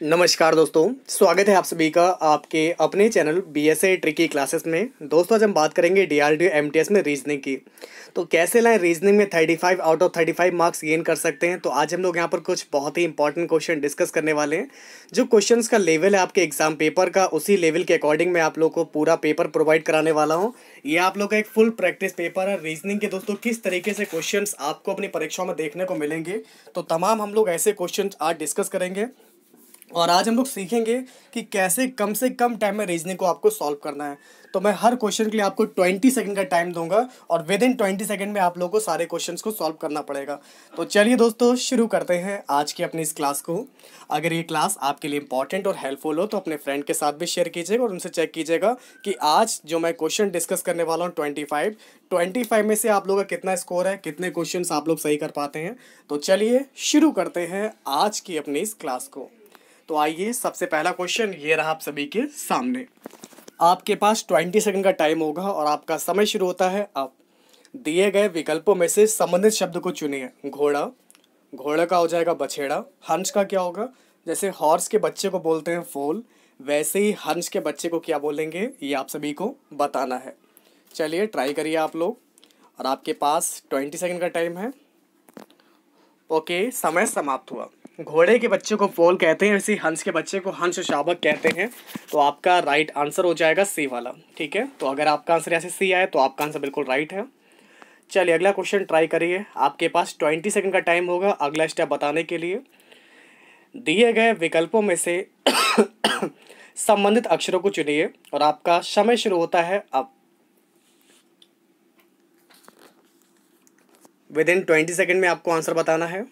नमस्कार दोस्तों, स्वागत है आप सभी का आपके अपने चैनल बीएसए ट्रिकी क्लासेस में। दोस्तों आज हम बात करेंगे डीआरडीओ एमटीएस में रीजनिंग की। तो कैसे लाएं रीजनिंग में 35 आउट ऑफ 35 मार्क्स गेन कर सकते हैं। तो आज हम लोग यहाँ पर कुछ बहुत ही इंपॉर्टेंट क्वेश्चन डिस्कस करने वाले हैं। जो क्वेश्चंस का लेवल है आपके एग्जाम पेपर का, उसी लेवल के अकॉर्डिंग मैं आप लोग को पूरा पेपर प्रोवाइड कराने वाला हूँ। ये आप लोग का एक फुल प्रैक्टिस पेपर है रीजनिंग के। दोस्तों किस तरीके से क्वेश्चंस आपको अपनी परीक्षाओं में देखने को मिलेंगे, तो तमाम हम लोग ऐसे क्वेश्चंस आज डिस्कस करेंगे। और आज हम लोग सीखेंगे कि कैसे कम से कम टाइम में रीजनिंग को आपको सॉल्व करना है। तो मैं हर क्वेश्चन के लिए आपको 20 सेकंड का टाइम दूंगा और विद इन 20 सेकंड में आप लोगों को सारे क्वेश्चंस को सॉल्व करना पड़ेगा। तो चलिए दोस्तों शुरू करते हैं आज की अपनी इस क्लास को। अगर ये क्लास आपके लिए इंपॉर्टेंट और हेल्पफुल हो तो अपने फ्रेंड के साथ भी शेयर कीजिएगा और उनसे चेक कीजिएगा कि आज जो मैं क्वेश्चन डिस्कस करने वाला हूँ 25 में से आप लोगों का कितना स्कोर है, कितने क्वेश्चन आप लोग सही कर पाते हैं। तो चलिए शुरू करते हैं आज की अपनी इस क्लास को। तो आइए सबसे पहला क्वेश्चन ये रहा आप सभी के सामने। आपके पास 20 सेकंड का टाइम होगा और आपका समय शुरू होता है अब। दिए गए विकल्पों में से संबंधित शब्द को चुनिए। घोड़ा, घोड़ा का हो जाएगा बछेड़ा। हंस का क्या होगा? जैसे हॉर्स के बच्चे को बोलते हैं फोल, वैसे ही हंस के बच्चे को क्या बोलेंगे, ये आप सभी को बताना है। चलिए ट्राई करिए आप लोग। और आपके पास 20 सेकंड का टाइम है। ओके, समय समाप्त हुआ। घोड़े के बच्चे को फोल कहते हैं, वैसे हंस के बच्चे को हंस शावक कहते हैं। तो आपका राइट आंसर हो जाएगा सी वाला। ठीक है, तो अगर आपका आंसर यहाँ से सी आए तो आपका आंसर बिल्कुल राइट है। चलिए अगला क्वेश्चन ट्राई करिए। आपके पास 20 सेकंड का टाइम होगा अगला स्टेप बताने के लिए। दिए गए विकल्पों में से संबंधित अक्षरों को चुनिए और आपका समय शुरू होता है अब। विद इन 20 सेकंड में आपको आंसर बताना है।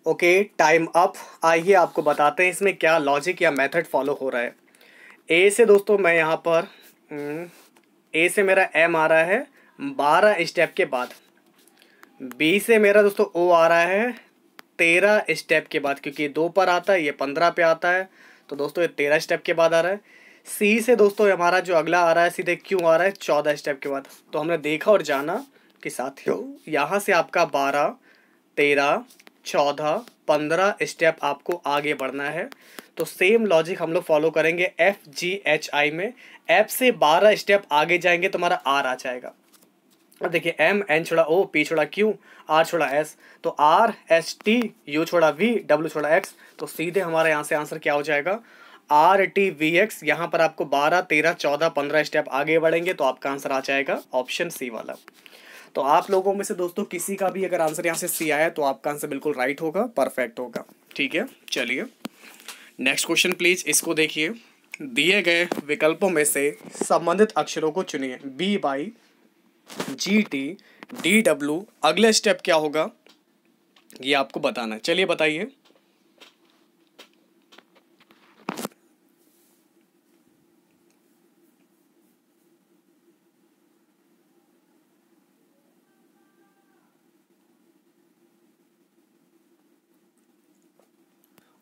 Okay, time up. आइए आपको बताते हैं इसमें क्या लॉजिक या मेथड फॉलो हो रहा है। ए से दोस्तों मैं यहाँ पर ए से मेरा एम आ रहा है 12 स्टेप के बाद। बी से मेरा दोस्तों ओ आ रहा है 13 स्टेप के बाद, क्योंकि ये 2 पर आता है, ये 15 पे आता है। तो दोस्तों ये 13 स्टेप के बाद आ रहा है। सी से दोस्तों हमारा जो अगला आ रहा है सीधे क्यों आ रहा है 14 स्टेप के बाद। तो हमने देखा और जाना कि साथियों यहाँ से आपका 12, 13, 14, 15 स्टेप आपको आगे बढ़ना है। तो सेम लॉजिक हम लोग फॉलो करेंगे FGHI में। एफ से 12 स्टेप आगे जाएंगे तो हमारा आर आ जाएगा। अब देखिए एम, एन छोड़ा ओ, पी छोड़ा क्यू, आर छोड़ा एस। तो आर एस टी, यू छोड़ा वी, डब्ल्यू छोड़ा एक्स। तो सीधे हमारे यहाँ से आंसर क्या हो जाएगा RTVX। यहाँ पर आपको 12, 13, 14, 15 स्टेप आगे बढ़ेंगे तो आपका आंसर आ जाएगा ऑप्शन सी वाला। तो आप लोगों में से दोस्तों किसी का भी अगर आंसर यहाँ से सी आया तो आपका आंसर बिल्कुल राइट होगा, परफेक्ट होगा। ठीक है, चलिए नेक्स्ट क्वेश्चन प्लीज, इसको देखिए। दिए गए विकल्पों में से संबंधित अक्षरों को चुनिए। BY GT DW। अगला स्टेप क्या होगा ये आपको बताना है। चलिए बताइए।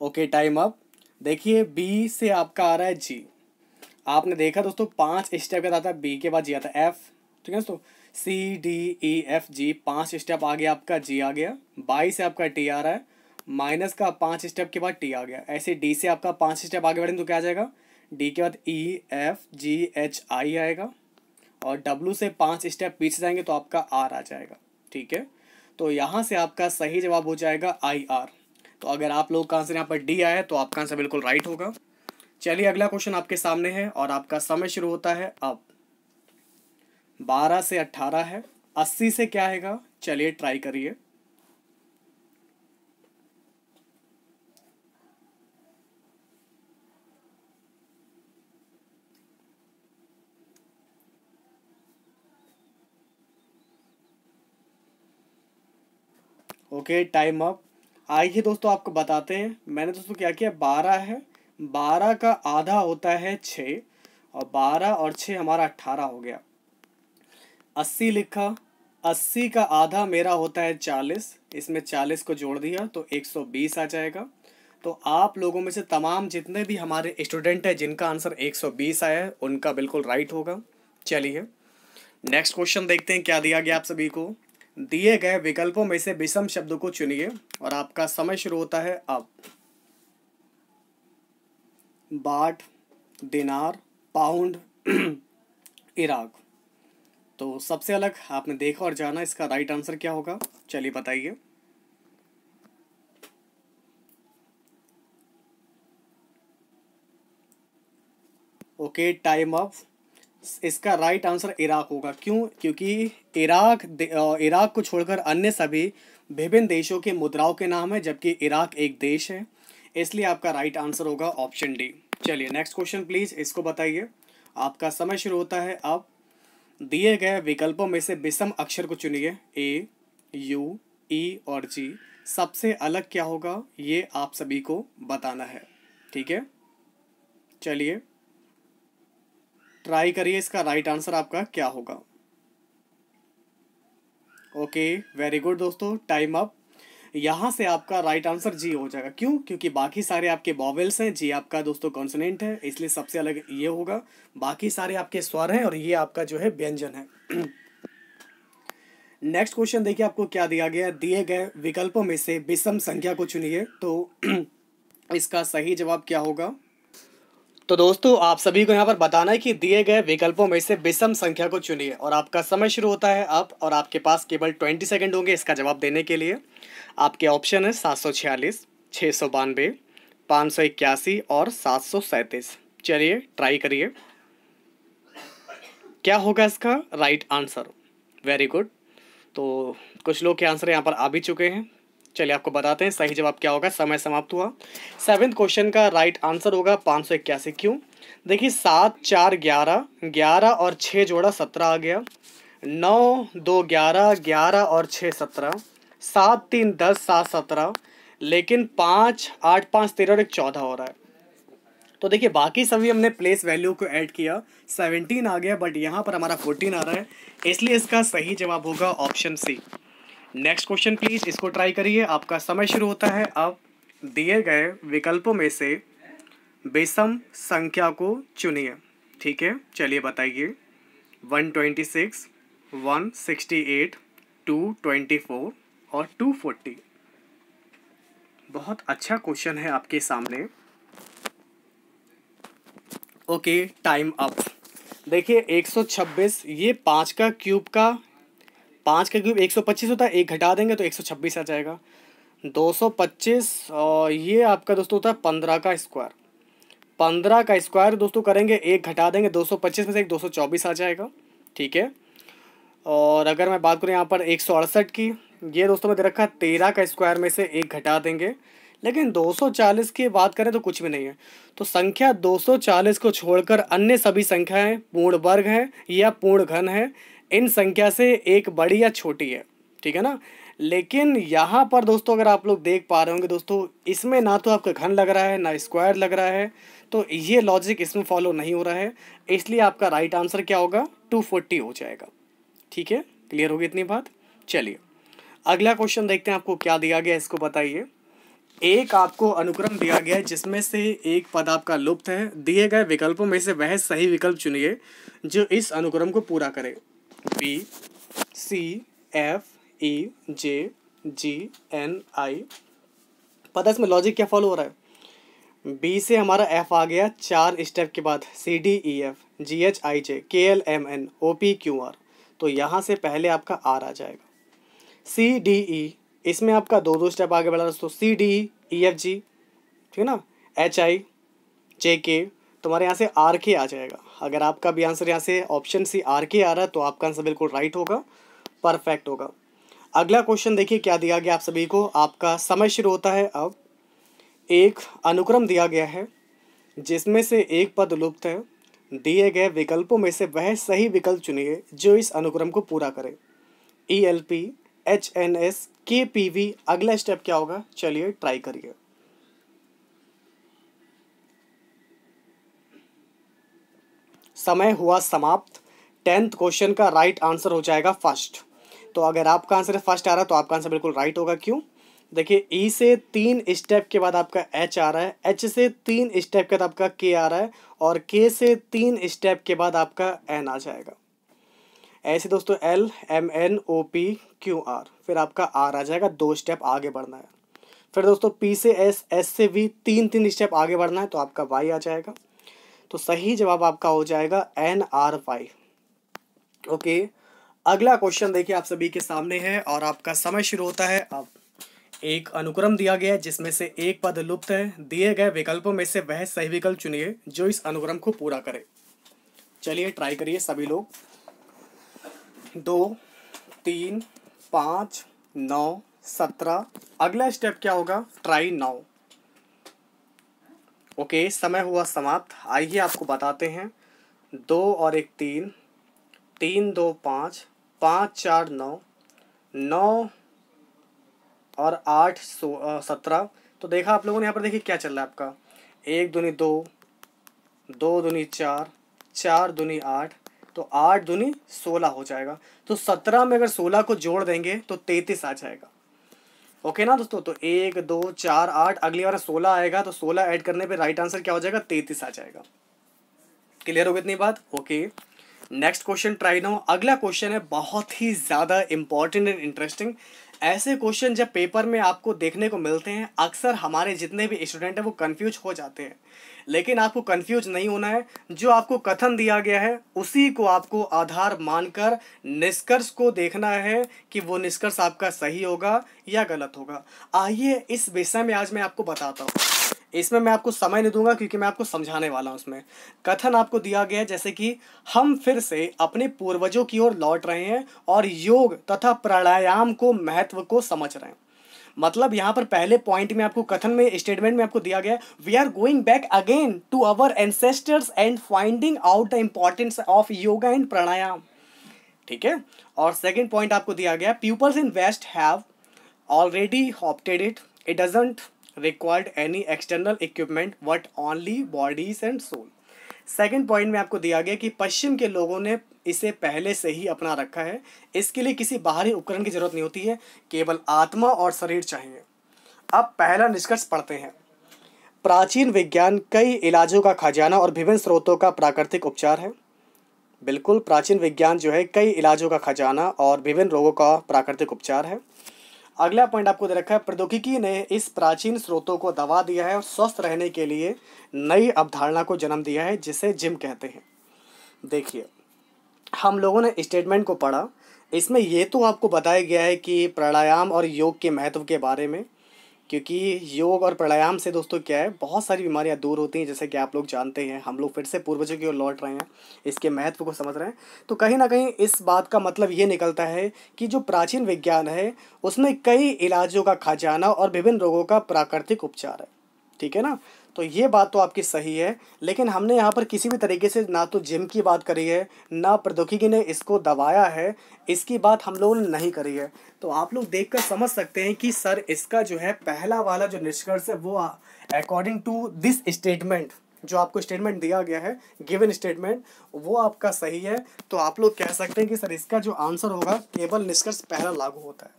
Okay, time up. देखिए बी से आपका आ रहा है जी। आपने देखा दोस्तों 5 स्टेप के आता है, बी के बाद जी आता है एफ। ठीक है दोस्तों, CDEFG 5 स्टेप आगे आपका जी आ गया। बाई से आपका टी आ रहा है, माइनस का 5 स्टेप के बाद टी आ गया। ऐसे डी से आपका 5 स्टेप आगे बढ़ेंगे तो क्या आ जाएगा, डी के बाद EFGHI आएगा। और डब्ल्यू से 5 स्टेप पीछे जाएंगे तो आपका आर आ जाएगा। ठीक है, तो यहाँ से आपका सही जवाब हो जाएगा IR। तो अगर आप लोग का आंसर यहाँ पर डी आया है तो आपका आंसर बिल्कुल राइट होगा। चलिए अगला क्वेश्चन आपके सामने है और आपका समय शुरू होता है अब। 12 से 18 है। 80 से क्या आएगा, चलिए ट्राई करिए। Okay, time up. आइए दोस्तों आपको बताते हैं। मैंने दोस्तों क्या किया, 12 है, 12 का आधा होता है 6 और 12 और 6 हमारा 18 हो गया। 80 लिखा, 80 का आधा मेरा होता है 40, इसमें 40 को जोड़ दिया तो 120 आ जाएगा। तो आप लोगों में से तमाम जितने भी हमारे स्टूडेंट हैं जिनका आंसर 120 आया है उनका बिल्कुल राइट होगा। चलिए नेक्स्ट क्वेश्चन देखते हैं क्या दिया गया आप सभी को। दिए गए विकल्पों में से विषम शब्दों को चुनिए और आपका समय शुरू होता है अब। बाट, दिनार, पाउंड, इराक। तो सबसे अलग आपने देखा और जाना, इसका राइट आंसर क्या होगा, चलिए बताइए। Okay, time up. इसका राइट आंसर इराक होगा। क्यों? क्योंकि इराक को छोड़कर अन्य सभी विभिन्न देशों के मुद्राओं के नाम है, जबकि इराक एक देश है, इसलिए आपका राइट आंसर होगा ऑप्शन डी। चलिए नेक्स्ट क्वेश्चन प्लीज, इसको बताइए। आपका समय शुरू होता है अब। दिए गए विकल्पों में से विषम अक्षर को चुनिए। ए, यू, ई और जी। सबसे अलग क्या होगा ये आप सभी को बताना है, ठीक है। चलिए ट्राई करिए, इसका राइट आंसर आपका क्या होगा। ओके, वेरी गुड दोस्तों, टाइम अप। यहाँ से आपका राइट आंसर जी हो जाएगा। क्यों? क्योंकि बाकी सारे आपके वॉवेल्स हैं, जी आपका दोस्तों कॉन्सोनेंट है, इसलिए सबसे अलग ये होगा। बाकी सारे आपके स्वर हैं और ये आपका जो है व्यंजन है। नेक्स्ट क्वेश्चन देखिए आपको क्या दिया गया। दिए गए विकल्पों में से विषम संख्या को चुनिए, तो इसका सही जवाब क्या होगा। तो दोस्तों आप सभी को यहाँ पर बताना है कि दिए गए विकल्पों में से विषम संख्या को चुनिए और आपका समय शुरू होता है अब, और आपके पास केवल 20 सेकंड होंगे इसका जवाब देने के लिए। आपके ऑप्शन है 746, 692, 581 और 737। चलिए ट्राई करिए, क्या होगा इसका राइट आंसर। Very good. तो कुछ लोग के आंसर यहाँ पर आ भी चुके हैं। चलिए आपको बताते हैं सही जवाब क्या होगा। समय समाप्त हुआ। 7वें क्वेश्चन का राइट आंसर होगा 581। क्यों? देखिए 7 4 11, 11 और 6 जोड़ा 17 आ गया। 9 2 11, 11 और 6 17, 7 3 10, 7 17, लेकिन 5 8 5 13 और एक 14 हो रहा है। तो देखिए बाकी सभी हमने प्लेस वैल्यू को ऐड किया, 17 आ गया, बट यहाँ पर हमारा 14 आ रहा है, इसलिए इसका सही जवाब होगा option C. Next question please, इसको ट्राई करिए। आपका समय शुरू होता है अब। दिए गए विकल्पों में से विषम संख्या को चुनिए, ठीक है। चलिए बताइए। 126, 168, 224 और 240। बहुत अच्छा क्वेश्चन है आपके सामने। Okay, time up. देखिए 126, ये 5 का क्यूब 125 होता है, एक घटा देंगे तो 126 आ जाएगा। 225 और ये आपका दोस्तों होता है 15 का स्क्वायर। 15 का स्क्वायर दोस्तों करेंगे, एक घटा देंगे, 225 में से एक 224 आ जाएगा, ठीक है। और अगर मैं बात करूँ यहाँ पर 168 की, ये दोस्तों में दे रखा है 13 का स्क्वायर में से एक घटा देंगे, लेकिन 240 की बात करें तो कुछ भी नहीं है। तो संख्या 240 को छोड़कर अन्य सभी संख्याएं पूर्ण वर्ग हैं या पूर्ण घन है, इन संख्या से एक बड़ी या छोटी है, ठीक है ना। लेकिन यहाँ पर दोस्तों अगर आप लोग देख पा रहे होंगे दोस्तों, इसमें ना तो आपका घन लग रहा है ना स्क्वायर लग रहा है, तो ये लॉजिक इसमें फॉलो नहीं हो रहा है, इसलिए आपका राइट आंसर क्या होगा, 240 हो जाएगा, ठीक है। क्लियर होगी इतनी बात। चलिए अगला क्वेश्चन देखते हैं आपको क्या दिया गया, इसको बताइए। एक आपको अनुक्रम दिया गया है जिसमें से एक पद आपका लुप्त है। दिए गए विकल्पों में से वह सही विकल्प चुनिए जो इस अनुक्रम को पूरा करे। बी, सी, एफ, ई, जे, जी, एन, आई। पता है इसमें लॉजिक क्या फॉलो हो रहा है। बी से हमारा एफ आ गया, 4 स्टेप के बाद C, D, E, F, G, H, I, J, K, L, M, N, O, P, Q, R. तो यहाँ से पहले आपका आर आ जाएगा। सी, डी, ई, इसमें आपका 2 स्टेप आगे बढ़ा दोस्तों, सी, डी, ई, एफ, जी, ठीक है ना, एच, आई, जे, के, तुम्हारे यहाँ से आर के आ जाएगा। अगर आपका भी आंसर यहाँ से ऑप्शन सी आर के आ रहा है तो आपका आंसर बिल्कुल राइट होगा, परफेक्ट होगा। अगला क्वेश्चन देखिए क्या दिया गया आप सभी को। आपका समय शुरू होता है अब। एक अनुक्रम दिया गया है जिसमें से एक पद लुप्त है। दिए गए विकल्पों में से वह सही विकल्प चुनिए जो इस अनुक्रम को पूरा करे। E L P, H N S, K P V. अगला स्टेप क्या होगा, चलिए ट्राई करिए। समय हुआ समाप्त। 10th क्वेश्चन का राइट आंसर हो जाएगा फर्स्ट। तो अगर आपका आंसर फर्स्ट आ रहा है तो आपका आंसर बिल्कुल राइट होगा। क्यों? देखिए ई से 3 स्टेप के बाद आपका एच आ रहा है, एच से 3 स्टेप के बाद आपका के आ रहा है, और के से 3 स्टेप के बाद आपका एन आ जाएगा। ऐसे दोस्तों L M N O P Q R, फिर आपका आर आ जाएगा, 2 स्टेप आगे बढ़ना है। फिर दोस्तों पी से एस, एस से वी, 3 स्टेप आगे बढ़ना है, तो आपका वाई आ जाएगा। तो सही जवाब आपका हो जाएगा एन आर वाई। ओके, अगला क्वेश्चन देखिए आप सभी के सामने है और आपका समय शुरू होता है अब। एक अनुक्रम दिया गया है जिसमें से एक पद लुप्त है, दिए गए विकल्पों में से वह सही विकल्प चुनिए जो इस अनुक्रम को पूरा करे। चलिए ट्राई करिए सभी लोग। 2, 3, 5, 9, 17। अगला स्टेप क्या होगा? Try now. ओके, समय हुआ समाप्त। आइए आपको बताते हैं। 2 और 1 3, 3 2 5, 5 4 9, 9 और 8 17। तो देखा आप लोगों ने, यहाँ पर देखिए क्या चल रहा है आपका। 1 दूनी 2, 2 दूनी 4, 4 दूनी 8, तो 8 दूनी 16 हो जाएगा। तो 17 में अगर 16 को जोड़ देंगे तो 33 आ जाएगा। ओके ना दोस्तों, तो 1 2 4 8, अगली बार 16 आएगा तो 16 ऐड करने पे राइट आंसर क्या हो जाएगा? 33 आ जाएगा। क्लियर हो गई इतनी बात? Okay, next question try now. अगला क्वेश्चन है बहुत ही ज़्यादा इंपॉर्टेंट एंड इंटरेस्टिंग। ऐसे क्वेश्चन जब पेपर में आपको देखने को मिलते हैं, अक्सर हमारे जितने भी स्टूडेंट हैं वो कंफ्यूज हो जाते हैं। लेकिन आपको कंफ्यूज नहीं होना है। जो आपको कथन दिया गया है उसी को आपको आधार मानकर निष्कर्ष को देखना है कि वो निष्कर्ष आपका सही होगा या गलत होगा। आइए इस विषय में आज मैं आपको बताता हूँ। इसमें मैं आपको समय नहीं दूंगा क्योंकि मैं आपको समझाने वाला हूँ। उसमें कथन आपको दिया गया है जैसे कि हम फिर से अपने पूर्वजों की ओर लौट रहे हैं और योग तथा प्राणायाम को महत्व को समझ रहे हैं। मतलब यहाँ पर पहले पॉइंट में आपको कथन में स्टेटमेंट में आपको दिया गया, we are going back again to our ancestors and finding out the importance of yoga and pranayama. ठीक है। और सेकंड पॉइंट आपको दिया गया, peoples in west have already opted it, it doesn't required any external equipment but only bodies and soul. Second point में आपको दिया गया कि पश्चिम के लोगों ने इसे पहले से ही अपना रखा है, इसके लिए किसी बाहरी उपकरण की जरूरत नहीं होती है, केवल आत्मा और शरीर चाहिए। अब पहला निष्कर्ष पढ़ते हैं। प्राचीन विज्ञान कई इलाजों का खजाना और विभिन्न स्रोतों का प्राकृतिक उपचार है। बिल्कुल, प्राचीन विज्ञान जो है कई इलाजों का खजाना और विभिन्न रोगों का प्राकृतिक उपचार है। अगला पॉइंट आपको दे रखा है, प्रौद्योगिकी ने इस प्राचीन स्रोतों को दबा दिया है और स्वस्थ रहने के लिए नई अवधारणा को जन्म दिया है जिसे जिम कहते हैं। देखिए, हम लोगों ने स्टेटमेंट को पढ़ा, इसमें ये तो आपको बताया गया है कि प्राणायाम और योग के महत्व के बारे में, क्योंकि योग और प्राणायाम से दोस्तों क्या है, बहुत सारी बीमारियां दूर होती हैं जैसे कि आप लोग जानते हैं। हम लोग फिर से पूर्वजों की ओर लौट रहे हैं, इसके महत्व को समझ रहे हैं। तो कहीं ना कहीं इस बात का मतलब ये निकलता है कि जो प्राचीन विज्ञान है उसमें कई इलाजों का खजाना और विभिन्न रोगों का प्राकृतिक उपचार है। ठीक है ना? तो ये बात तो आपकी सही है, लेकिन हमने यहाँ पर किसी भी तरीके से ना तो जिम की बात करी है, ना प्रौद्योगिकी ने इसको दबाया है, इसकी बात हम लोगों ने नहीं करी है। तो आप लोग देखकर समझ सकते हैं कि सर इसका जो है पहला वाला जो निष्कर्ष है वो अकॉर्डिंग टू दिस स्टेटमेंट, जो आपको स्टेटमेंट दिया गया है, गिवन स्टेटमेंट, वो आपका सही है। तो आप लोग कह सकते हैं कि सर इसका जो आंसर होगा केवल निष्कर्ष पहला लागू होता है।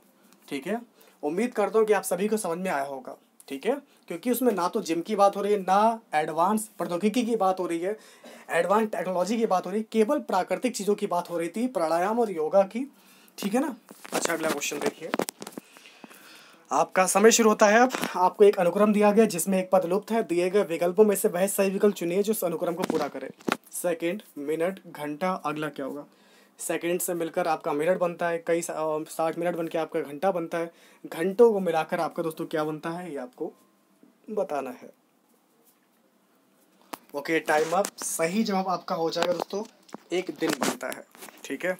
ठीक है, उम्मीद करता हूँ कि आप सभी को समझ में आया होगा। ठीक है, क्योंकि उसमें ना तो जिम की बात हो रही है, ना एडवांस प्रौद्योगिकी की बात हो रही है, एडवांस टेक्नोलॉजी की बात हो रही है, केवल प्राकृतिक चीज़ों की बात हो रही थी, प्राणायाम और योगा की। ठीक है ना? अच्छा, अगला क्वेश्चन देखिए। आपका समय शुरू होता है अब। आपको एक अनुक्रम दिया गया जिसमें एक पद लुप्त है, दिए गए विकल्पों में से वह सही विकल्प चुनिए जो उस अनुक्रम को पूरा करे। सेकंड, मिनट, घंटा, अगला क्या होगा? सेकंड से मिलकर आपका मिनट बनता है, कई 60 मिनट बन के आपका घंटा बनता है, घंटों को मिलाकर आपका दोस्तों क्या बनता है ये आपको बताना है। Okay, time up. सही जवाब आपका हो जाएगा दोस्तों, एक दिन बनता है। ठीक है,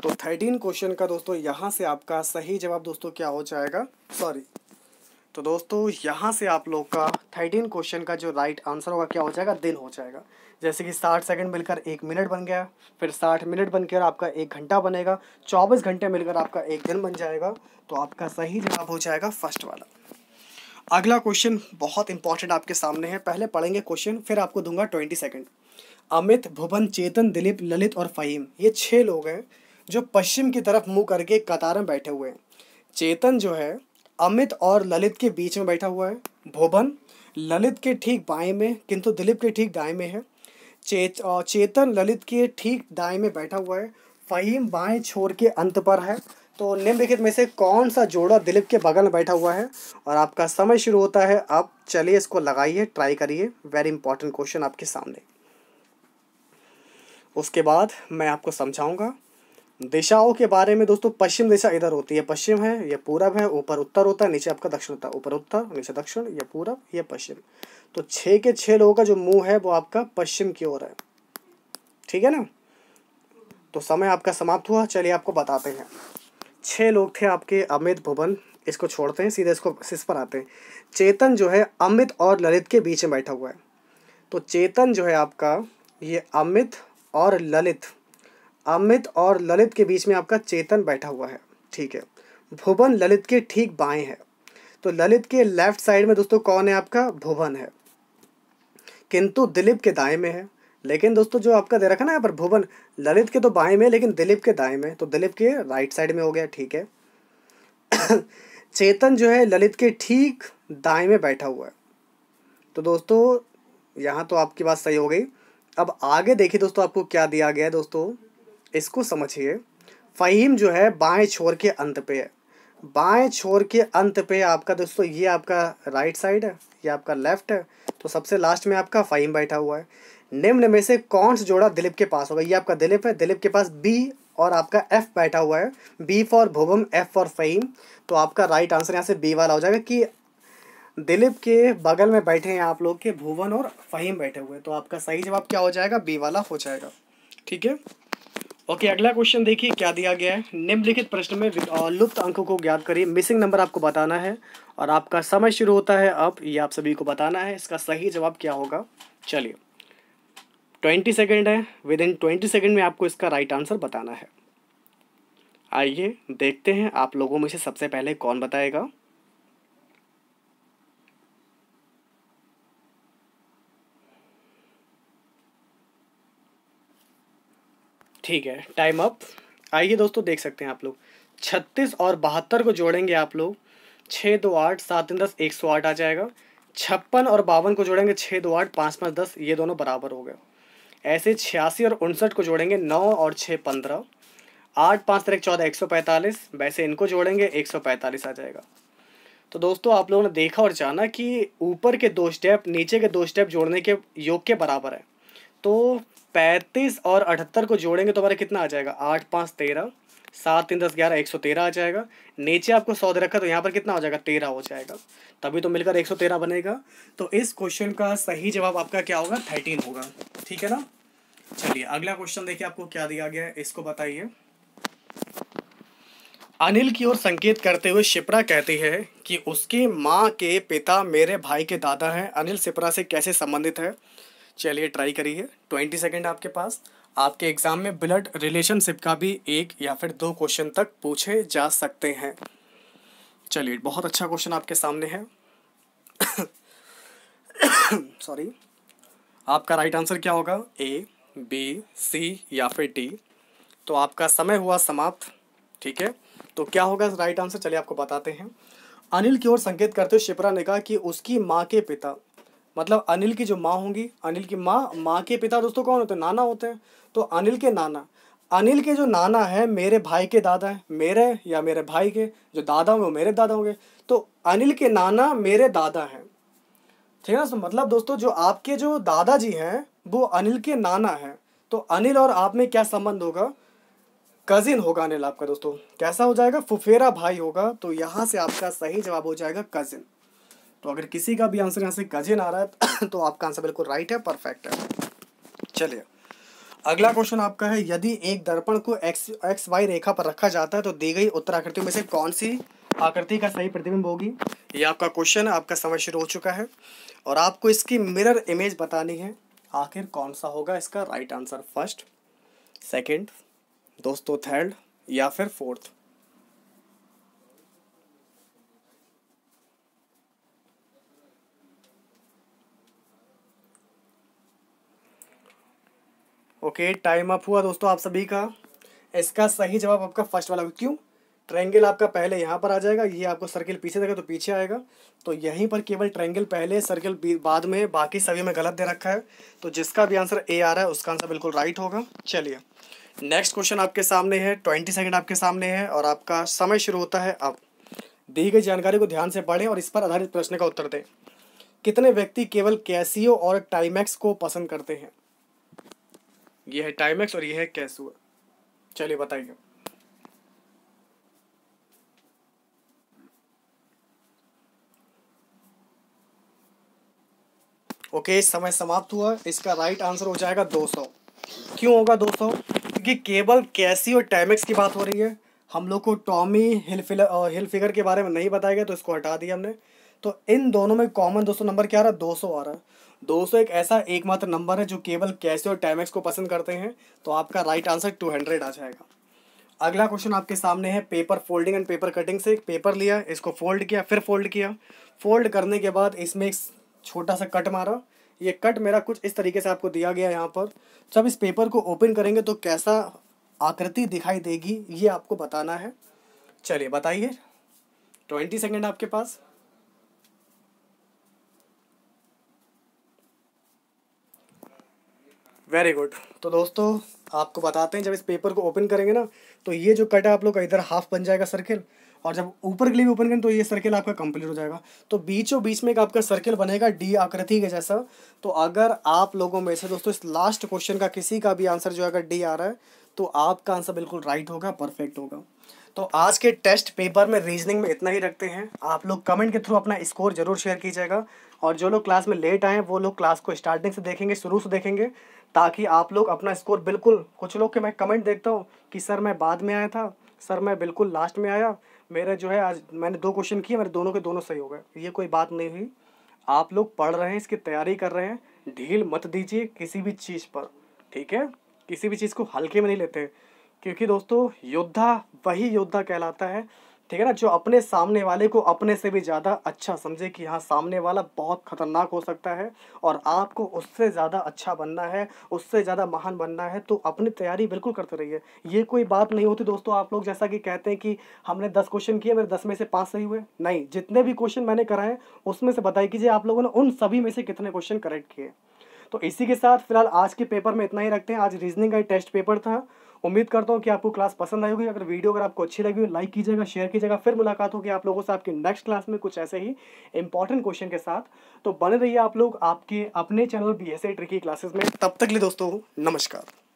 तो 13 क्वेश्चन का दोस्तों यहाँ से आपका सही जवाब दोस्तों क्या हो जाएगा, सॉरी, तो दोस्तों यहाँ से आप लोग का 13 क्वेश्चन का जो राइट आंसर होगा क्या हो जाएगा, दिन हो जाएगा। जैसे कि 60 सेकंड मिलकर 1 मिनट बन गया, फिर 60 मिनट बनकर आपका 1 घंटा बनेगा, 24 घंटे मिलकर आपका 1 दिन बन जाएगा। तो आपका सही जवाब हो जाएगा फर्स्ट वाला। अगला क्वेश्चन बहुत इंपॉर्टेंट आपके सामने है, पहले पढ़ेंगे क्वेश्चन फिर आपको दूंगा 20 सेकंड। अमित, भुवन, चेतन, दिलीप, ललित और फ़हीम, ये 6 लोग हैं जो पश्चिम की तरफ मुंह करके कतार में बैठे हुए हैं। चेतन जो है अमित और ललित के बीच में बैठा हुआ है। भुवन ललित के ठीक बाएं में किंतु दिलीप के ठीक दाएं में है। चेतन ललित के ठीक दाएं में बैठा हुआ है। फ़हीम बाएं छोर के अंत पर है। तो निम्नलिखित में से कौन सा जोड़ा दिलीप के बगल में बैठा हुआ है? और आपका समय शुरू होता है अब। चलिए इसको लगाइए, ट्राई करिए। वेरी इंपॉर्टेंट क्वेश्चन आपके सामने। उसके बाद मैं आपको समझाऊंगा दिशाओं के बारे में। दोस्तों पश्चिम दिशा इधर होती है, पश्चिम है, ये पूरब है, ऊपर उत्तर होता है, नीचे आपका दक्षिण होता है। ऊपर उत्तर, नीचे दक्षिण, ये पूरब, ये पश्चिम। तो 6 के 6 लोगों का जो मुंह है वो आपका पश्चिम की ओर है, ठीक है ना। तो समय आपका समाप्त हुआ। चलिए आपको बताते हैं। 6 लोग थे आपके, अमित, भुवन, इसको छोड़ते हैं, सीधे इसको इस पर आते हैं। चेतन जो है अमित और ललित के बीच में बैठा हुआ है। तो चेतन जो है आपका, ये अमित और ललित के बीच में आपका चेतन बैठा हुआ है, ठीक है। भुवन ललित के ठीक बाएं है। तो ललित के लेफ्ट साइड में दोस्तों कौन है आपका? भुवन है, किंतु दिलीप के दाएं में है। लेकिन दोस्तों जो आपका दे रखा ना यहाँ पर, भुवन ललित के तो बाएं में लेकिन दिलीप के दाएं में, तो दिलीप के राइट साइड में हो गया, ठीक है। चेतन जो है ललित के ठीक दाएं में बैठा हुआ है। तो दोस्तों यहाँ तो आपकी बात सही हो गई। अब आगे देखिए दोस्तों आपको क्या दिया गया है, दोस्तों इसको समझिए। फ़हीम जो है बाएं छोर के अंत पे है। बाएं छोर के अंत पे आपका दोस्तों ये आपका राइट साइड है, ये आपका लेफ्ट है। तो सबसे लास्ट में आपका फ़हीम बैठा हुआ है। निम्न में से कौन सा जोड़ा दिलीप के पास होगा? ये आपका दिलीप है, दिलीप के पास बी और आपका एफ बैठा हुआ है। B for Bhuvan, F for Fahim. तो आपका राइट आंसर यहाँ से बी वाला हो जाएगा कि दिलीप के बगल में बैठे हैं आप लोग के भुवन और फ़हीम बैठे हुए। तो आपका सही जवाब क्या हो जाएगा? बी वाला हो जाएगा, ठीक है। ओके, अगला क्वेश्चन देखिए क्या दिया गया है। निम्नलिखित प्रश्न में लुप्त अंकों को ज्ञात करिए। मिसिंग नंबर आपको बताना है और आपका समय शुरू होता है अब। ये आप सभी को बताना है इसका सही जवाब क्या होगा। चलिए 20 सेकेंड है, विद इन 20 सेकेंड में आपको इसका राइट आंसर बताना है। आइए देखते हैं आप लोगों में से सबसे पहले कौन बताएगा। ठीक है, टाइम अप। आइए दोस्तों देख सकते हैं आप लोग 36 और 72 को जोड़ेंगे आप लोग। 6 2 8 7 3 10 108 आ जाएगा। 56 और 52 को जोड़ेंगे 6 2 8 5 5 10, ये दोनों बराबर हो गए। ऐसे 86 और 59 को जोड़ेंगे 9 और 6 15, 8 5 3 14 145। वैसे इनको जोड़ेंगे 145 आ जाएगा। तो दोस्तों आप लोगों ने देखा और जाना कि ऊपर के 2 स्टेप नीचे के 2 स्टेप जोड़ने के योग के बराबर है। तो 35 और 78 को जोड़ेंगे तो हमारा कितना आ जाएगा? 8 5 13, 7 3 10 11 113 आ जाएगा। नीचे आपको 100 दे रखा तो यहाँ पर कितना हो जाएगा? 13 हो जाएगा। तभी तो मिलकर 113 बनेगा। तो इस क्वेश्चन का सही जवाब आपका क्या होगा? 13 होगा, ठीक है ना। चलिए अगला क्वेश्चन देखिए आपको क्या दिया गया है, इसको बताइए। अनिल की ओर संकेत करते हुए शिप्रा कहती है कि उसकी माँ के पिता मेरे भाई के दादा हैं। अनिल शिप्रा से कैसे संबंधित है? चलिए ट्राई करिए। 20 सेकेंड आपके पास। आपके एग्जाम में ब्लड रिलेशनशिप का भी 1 या फिर 2 क्वेश्चन तक पूछे जा सकते हैं। चलिए बहुत अच्छा क्वेश्चन आपके सामने है। सॉरी। आपका राइट आंसर क्या होगा? ए, बी, सी या फिर डी। तो आपका समय हुआ समाप्त, ठीक है। तो क्या होगा राइट आंसर? चलिए आपको बताते हैं। अनिल की ओर संकेत करते हुए शिप्रा ने कहा कि उसकी माँ के पिता, मतलब अनिल की जो माँ होंगी, अनिल की माँ के पिता दोस्तों कौन होते हैं? नाना होते हैं। तो अनिल के नाना, अनिल के जो नाना है मेरे भाई के दादा हैं। मेरे या मेरे भाई के जो दादा होंगे वो मेरे दादा होंगे। तो अनिल के नाना मेरे दादा हैं, ठीक है ना। तो मतलब दोस्तों जो आपके जो दादाजी हैं वो अनिल के नाना हैं। तो अनिल और आप में क्या संबंध होगा? कजिन होगा अनिल आपका दोस्तों। कैसा हो जाएगा? फुफेरा भाई होगा। तो यहाँ से आपका सही जवाब हो जाएगा कजिन। तो अगर किसी का भी आंसर यहाँ से कजिन आ रहा है तो आपका आंसर बिल्कुल राइट है, परफेक्ट है। चलिए अगला क्वेश्चन आपका है। यदि एक दर्पण को एक्स वाई रेखा पर रखा जाता है तो दी गई उत्तर आकृतियों में से कौन सी आकृति का सही प्रतिबिंब होगी? ये आपका क्वेश्चन है। आपका समय शुरू हो चुका है और आपको इसकी मिरर इमेज बतानी है। आखिर कौन सा होगा इसका राइट आंसर? फर्स्ट, सेकंड, दोस्तों थर्ड या फिर फोर्थ? ओके, टाइम अप हुआ दोस्तों आप सभी का। इसका सही जवाब आपका फर्स्ट वाला। क्यों? ट्रायंगल आपका पहले यहाँ पर आ जाएगा, ये आपको सर्किल पीछे देगा तो पीछे आएगा, तो यहीं पर केवल ट्रायंगल पहले सर्किल बाद में है, बाकी सभी में गलत दे रखा है। तो जिसका भी आंसर ए आ रहा है उसका आंसर बिल्कुल राइट होगा। चलिए नेक्स्ट क्वेश्चन आपके सामने है, 20 सेकंड आपके सामने है और आपका समय शुरू होता है अब। दी गई जानकारी को ध्यान से पढ़ें और इस पर आधारित प्रश्न का उत्तर दें। कितने व्यक्ति केवल कैसियो और टाइमेक्स को पसंद करते हैं? ये है टाइमेक्स और ये है कैसियो। चलिए बताइए। ओके, समय समाप्त हुआ। इसका राइट आंसर हो जाएगा 200। क्यों होगा 200? क्योंकि केवल कैसी और टाइमेक्स की बात हो रही है, हम लोग को टॉमी हिलफिगर के बारे में नहीं बताया गया, तो इसको हटा दिया हमने। तो इन दोनों में कॉमन दोस्तों नंबर क्या आ रहा है? 200 आ रहा है। 200 एक ऐसा एकमात्र नंबर है जो केवल कैसी और टाइमेक्स को पसंद करते हैं, तो आपका राइट आंसर 200 आ जाएगा। अगला क्वेश्चन आपके सामने है paper folding and paper cutting से। पेपर लिया, इसको फोल्ड किया, फिर फोल्ड किया, फोल्ड करने के बाद इसमें एक छोटा सा कट मारा। ये कट मेरा कुछ इस तरीके से आपको दिया गया यहाँ पर। जब इस पेपर को ओपन करेंगे तो कैसा आकृति दिखाई देगी ये आपको बताना है। चलिए बताइए, 20 सेकेंड आपके पास। Very good. तो दोस्तों आपको बताते हैं, जब इस पेपर को ओपन करेंगे ना तो ये जो कट है आप लोग का इधर हाफ बन जाएगा सर्किल, और जब ऊपर के लिए भी ओपन करेंगे तो ये सर्किल आपका कंप्लीट हो जाएगा। तो बीचों बीच में एक आपका सर्किल बनेगा डी आकृति के जैसा। तो अगर आप लोगों में से दोस्तों इस लास्ट क्वेश्चन का किसी का भी आंसर जो अगर डी आ रहा है तो आपका आंसर बिल्कुल राइट होगा, परफेक्ट होगा। तो आज के टेस्ट पेपर में रीजनिंग में इतना ही रखते हैं। आप लोग कमेंट के थ्रू अपना स्कोर जरूर शेयर कीजिएगा, और जो लोग क्लास में लेट आए वो लोग क्लास को स्टार्टिंग से देखेंगे, शुरू से देखेंगे, ताकि आप लोग अपना स्कोर बिल्कुल। कुछ लोग के मैं कमेंट देखता हूँ कि सर मैं बाद में आया था, सर मैं बिल्कुल लास्ट में आया, मेरे जो है आज मैंने 2 क्वेश्चन किए, मेरे दोनों के दोनों सही हो गए। ये कोई बात नहीं हुई। आप लोग पढ़ रहे हैं, इसकी तैयारी कर रहे हैं, ढील मत दीजिए किसी भी चीज़ पर, ठीक है? किसी भी चीज़ को हल्के में नहीं लेते, क्योंकि दोस्तों योद्धा वही योद्धा कहलाता है, ठीक है ना, जो अपने सामने वाले को अपने से भी ज़्यादा अच्छा समझे कि हाँ सामने वाला बहुत खतरनाक हो सकता है और आपको उससे ज़्यादा अच्छा बनना है, उससे ज़्यादा महान बनना है, तो अपनी तैयारी बिल्कुल करते रहिए। ये कोई बात नहीं होती दोस्तों, आप लोग जैसा कि कहते हैं कि हमने 10 क्वेश्चन किए, मेरे 10 में से 5 सही हुए। नहीं, जितने भी क्वेश्चन मैंने कराए उसमें से बताइए कीजिए आप लोगों ने उन सभी में से कितने क्वेश्चन करेक्ट किए। तो इसी के साथ फिलहाल आज के पेपर में इतना ही रखते हैं। आज रीजनिंग का टेस्ट पेपर था। उम्मीद करता हूँ कि आपको क्लास पसंद आई होगी। अगर वीडियो अगर आपको अच्छी लगी हो लाइक कीजिएगा, शेयर कीजिएगा। फिर मुलाकात होगी आप लोगों से आपकी नेक्स्ट क्लास में कुछ ऐसे ही इंपॉर्टेंट क्वेश्चन के साथ। तो बने रहिए आप लोग आपके अपने चैनल BSA ट्रिकी क्लासेस में। तब तक के लिए दोस्तों नमस्कार।